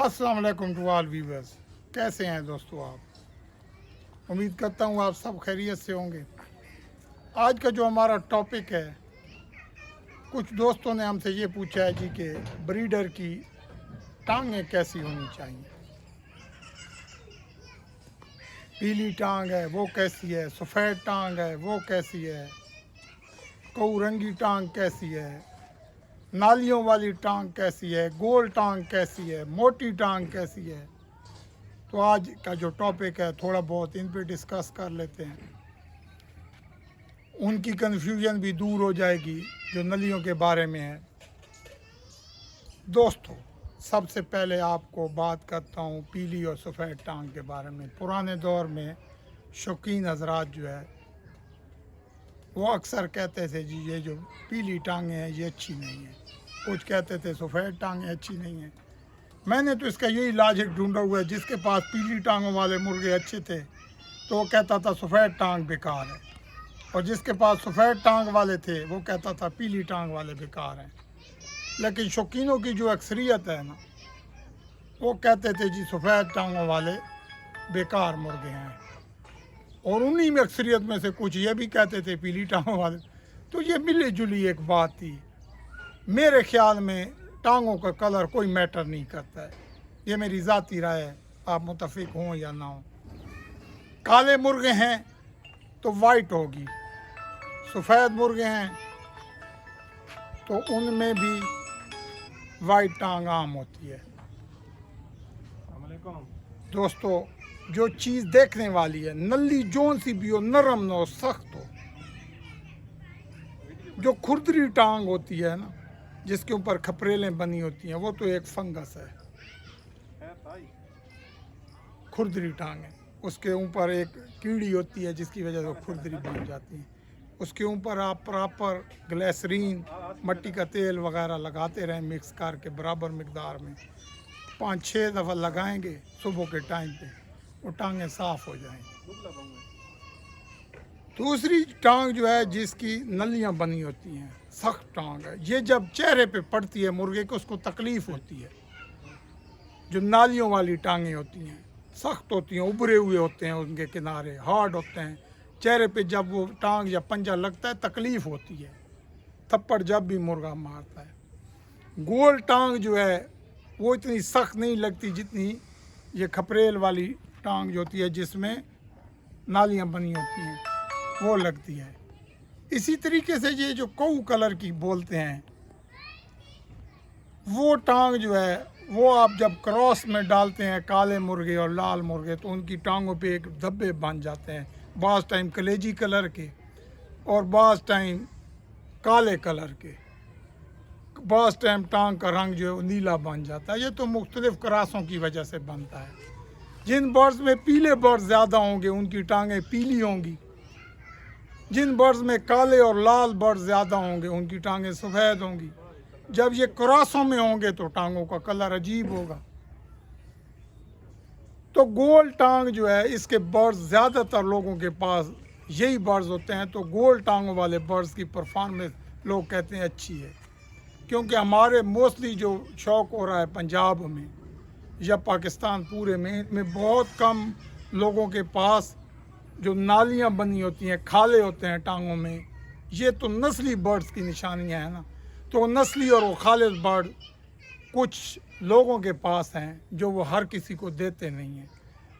अस्सलाम वालेकुम to all viewers. कैसे हैं दोस्तों आप? उम्मीद करता हूँ आप सब खैरियत से होंगे। आज का जो हमारा टॉपिक है, कुछ दोस्तों ने हमसे ये पूछा है जी कि ब्रीडर की टांगें कैसी होनी चाहिए। पीली टांग है वो कैसी है, सफ़ेद टांग है वो कैसी है, कऊ रंगी टांग कैसी है, नालियों वाली टांग कैसी है, गोल टांग कैसी है, मोटी टांग कैसी है। तो आज का जो टॉपिक है थोड़ा बहुत इन पे डिस्कस कर लेते हैं। उनकी कन्फ्यूजन भी दूर हो जाएगी जो नलियों के बारे में है। दोस्तों, सबसे पहले आपको बात करता हूँ पीली और सफ़ेद टांग के बारे में। पुराने दौर में शौकीन हजरात जो है वो अक्सर कहते थे जी ये जो पीली टांगें हैं ये अच्छी नहीं है, कुछ कहते थे सफ़ेद टांगें अच्छी नहीं हैं। मैंने तो इसका यही लॉजिक ढूंढा हुआ है, जिसके पास पीली टांगों वाले मुर्गे अच्छे थे तो वो कहता था सफ़ेद टांग बेकार है, और जिसके पास सफ़ेद टांग वाले थे वो कहता था पीली टांग वाले बेकार हैं। लेकिन शौकीनों की जो अक्सरियत है ना, वो कहते थे जी सफ़ेद टांगों वाले बेकार मुर्गे हैं, और उन्हीं में अक्सरियत में से कुछ ये भी कहते थे पीली टांगों वाले। तो ये मिली जुली एक बात थी। मेरे ख्याल में टांगों का कलर कोई मैटर नहीं करता है, ये मेरी ज़ाती राय है, आप मुतफिक हों या ना हों। काले मुर्गे हैं तो वाइट होगी, सफ़ेद मुर्गे हैं तो उनमें भी वाइट टांग आम होती है। दोस्तों, जो चीज़ देखने वाली है, नली जोन सी भी हो, नरम न हो, सख्त हो, जो खुरदरी टांग होती है ना, जिसके ऊपर खपरेलें बनी होती हैं, वो तो एक फंगस है। खुरदरी टांग है, उसके ऊपर एक कीड़ी होती है जिसकी वजह से खुरदरी बन जाती है। उसके ऊपर आप प्रॉपर ग्लिसरीन, मट्टी का तेल वगैरह लगाते रहें मिक्स करके बराबर मकदार में, 5-6 दफ़ा लगाएंगे सुबह के टाइम पे, वो टांगें साफ़ हो जाएंगी। दूसरी टांग जो है जिसकी नलियां बनी होती हैं, सख्त टांग है, ये जब चेहरे पे पड़ती है मुर्गे को उसको तकलीफ़ होती है। जो नालियों वाली टांगें होती हैं सख्त होती हैं, उभरे हुए होते हैं, उनके किनारे हार्ड होते हैं, चेहरे पे जब वो टांग या पंजा लगता है तकलीफ़ होती है, थप्पड़ जब भी मुर्गा मारता है। गोल टांग जो है वो इतनी सख्त नहीं लगती जितनी ये खपरेल वाली टांग जो होती है जिसमें नालियां बनी होती हैं वो लगती है। इसी तरीके से ये जो कऊ कलर की बोलते हैं, वो टांग जो है वो आप जब क्रॉस में डालते हैं काले मुर्गे और लाल मुर्गे तो उनकी टांगों पे एक धब्बे बन जाते हैं, बाज़ टाइम कलेजी कलर के और बाज़ टाइम काले कलर के, बाज़ टाइम टांग का रंग जो है वो नीला बन जाता है। ये तो मुख्तलिफ़ क्रॉसों की वजह से बनता है। जिन बर्ड्स में पीले बर्ड्स ज़्यादा होंगे उनकी टांगें पीली होंगी, जिन बर्ड्स में काले और लाल बर्ड्स ज़्यादा होंगे उनकी टांगें सफ़ेद होंगी। जब ये क्रॉसों में होंगे तो टांगों का कलर अजीब होगा। तो गोल टांग जो है इसके बर्ड्स ज़्यादातर लोगों के पास यही बर्ड्स होते हैं, तो गोल टांगों वाले बर्ड्स की परफॉर्मेंस लोग कहते हैं अच्छी है। क्योंकि हमारे मोस्टली जो शौक़ हो रहा है पंजाब में या पाकिस्तान पूरे में बहुत कम लोगों के पास जो नालियां बनी होती हैं, खाले होते हैं टांगों में, ये तो नस्ली बर्ड्स की निशानियां हैं ना। तो नस्ली और वो खालिद बर्ड कुछ लोगों के पास हैं जो वो हर किसी को देते नहीं हैं।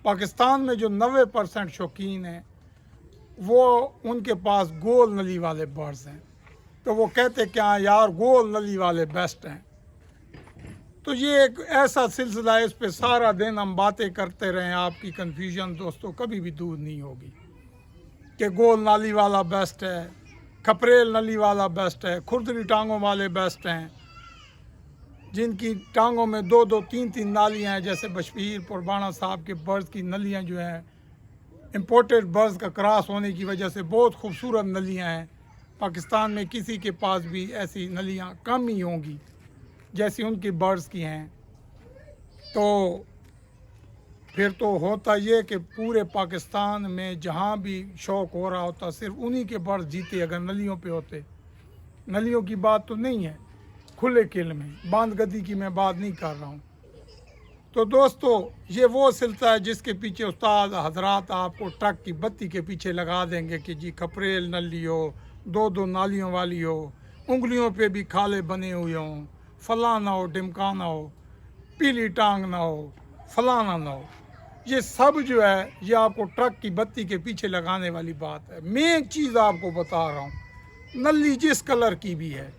पाकिस्तान में जो 90% शौकीन हैं वो उनके पास गोल नली वाले बर्ड्स हैं, तो वो कहते क्या यार गोल नली वाले बेस्ट हैं। तो ये एक ऐसा सिलसिला है, इस पे सारा दिन हम बातें करते रहें, आपकी कन्फ्यूजन दोस्तों कभी भी दूर नहीं होगी कि गोल नाली वाला बेस्ट है, खपरेल नली वाला बेस्ट है, खुरदरी टांगों वाले बेस्ट हैं, जिनकी टांगों में 2-2, 3-3 नालियाँ हैं, जैसे बशबीर पुरबाना साहब के बर्ड्स की नलियाँ जो हैं इम्पोर्टेड बर्ड्स का क्रॉस होने की वजह से बहुत खूबसूरत नलियाँ हैं। पाकिस्तान में किसी के पास भी ऐसी नलियाँ कम ही होंगी जैसी उनकी बर्ड्स की हैं। तो फिर तो होता ये कि पूरे पाकिस्तान में जहाँ भी शौक़ हो रहा होता सिर्फ उन्हीं के बर्ड्स जीते अगर नलियों पे होते। नलियों की बात तो नहीं है, खुले किल में बांध गद्दी की मैं बात नहीं कर रहा हूँ। तो दोस्तों ये वो सिलसिला है जिसके पीछे उस्ताद हजरात आपको ट्रक की बत्ती के पीछे लगा देंगे कि जी खपरेल नली हो, दो दो नालियों वाली हो, उंगलियों पे भी खाले बने हुए हों, फलाना हो ढिमकाना हो, पीली टांग ना हो, फलाना ना हो। ये सब जो है ये आपको ट्रक की बत्ती के पीछे लगाने वाली बात है। मैं एक चीज़ आपको बता रहा हूँ, नली जिस कलर की भी है,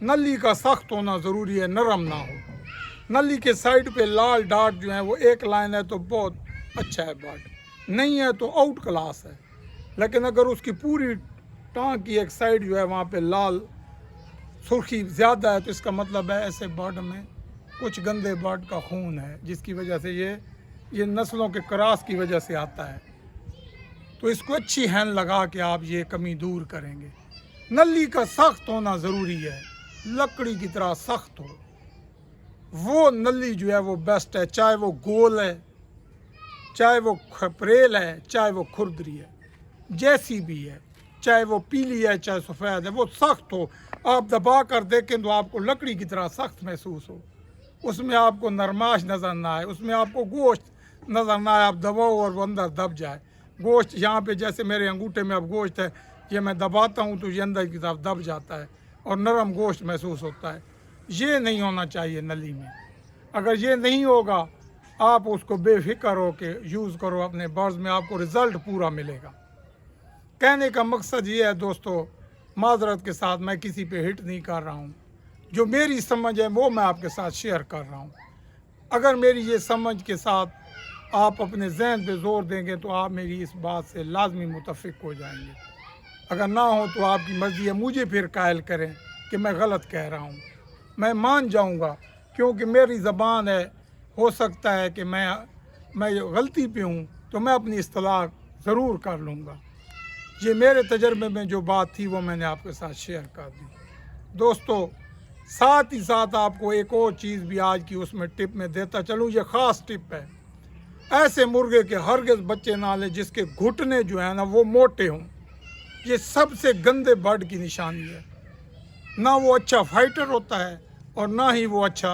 नली का सख्त होना ज़रूरी है, नरम ना हो। नली के साइड पे लाल डाट जो है वो एक लाइन है तो बहुत अच्छा है, बाट नहीं है तो आउट क्लास है। लेकिन अगर उसकी पूरी टांग की एक साइड जो है वहाँ पे लाल सुर्खी ज़्यादा है तो इसका मतलब है ऐसे बर्ड में कुछ गंदे बर्ड का खून है, जिसकी वजह से ये नस्लों के क्रॉस की वजह से आता है। तो इसको अच्छी हैन लगा के आप ये कमी दूर करेंगे। नली का सख्त होना ज़रूरी है, लकड़ी की तरह सख्त हो, वो नली जो है वो बेस्ट है। चाहे वो गोल है, चाहे वो खपरेल है, चाहे वो खुरदरी है, जैसी भी है, चाहे वो पीली है चाहे सफ़ेद है, वो सख्त हो। आप दबा कर देखें तो आपको लकड़ी की तरह सख्त महसूस हो, उसमें आपको नरमाश नज़र ना आए, उसमें आपको गोश्त नज़र ना आए। आप दबाओ और वो अंदर दब जाए गोश्त। यहाँ पे जैसे मेरे अंगूठे में अब गोश्त है, ये मैं दबाता हूँ तो ये अंदर की तरफ दब जाता है और नरम गोश्त महसूस होता है। ये नहीं होना चाहिए नली में। अगर ये नहीं होगा आप उसको बेफिक्र हो के यूज़ करो अपने बर्ड्स में, आपको रिज़ल्ट पूरा मिलेगा। कहने का मकसद ये है दोस्तों, माजरत के साथ मैं किसी पे हिट नहीं कर रहा हूँ, जो मेरी समझ है वो मैं आपके साथ शेयर कर रहा हूँ। अगर मेरी ये समझ के साथ आप अपने जहन पे जोर देंगे तो आप मेरी इस बात से लाजमी मुतफिक हो जाएंगे। अगर ना हो तो आपकी मर्ज़ी है, मुझे फिर कायल करें कि मैं गलत कह रहा हूँ, मैं मान जाऊँगा, क्योंकि मेरी ज़बान है। हो सकता है कि मैं गलती पे हूँ तो मैं अपनी इस्तिलाह ज़रूर कर लूँगा। ये मेरे तजर्बे में जो बात थी वो मैंने आपके साथ शेयर कर दी। दोस्तों साथ ही साथ आपको एक और चीज़ भी आज की उसमें टिप में देता चलूँ, ये ख़ास टिप है। ऐसे मुर्गे के हरगिज़ बच्चे ना लें जिसके घुटने जो है ना वो मोटे हों। ये सबसे गंदे बर्ड की निशानी है। ना वो अच्छा फाइटर होता है और ना ही वो अच्छा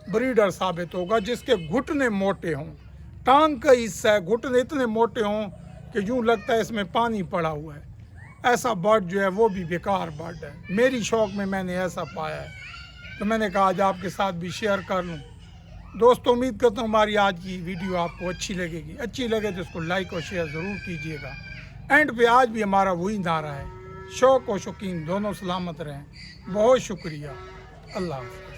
ब्रीडर साबित होगा जिसके घुटने मोटे हों। टांग का हिस्सा है, घुटने इतने मोटे हों कि यूँ लगता है इसमें पानी पड़ा हुआ है। ऐसा बर्ड जो है वो भी बेकार बर्ड है। मेरी शौक़ में मैंने ऐसा पाया है तो मैंने कहा आज आपके साथ भी शेयर कर लूँ। दोस्तों उम्मीद करता हूँ हमारी आज की वीडियो आपको अच्छी लगेगी। अच्छी लगे तो इसको लाइक और शेयर ज़रूर कीजिएगा। एंड पे आज भी हमारा वही नारा है, शौक़ और शौकीन दोनों सलामत रहें। बहुत शुक्रिया। अल्लाह हाफ़िज़।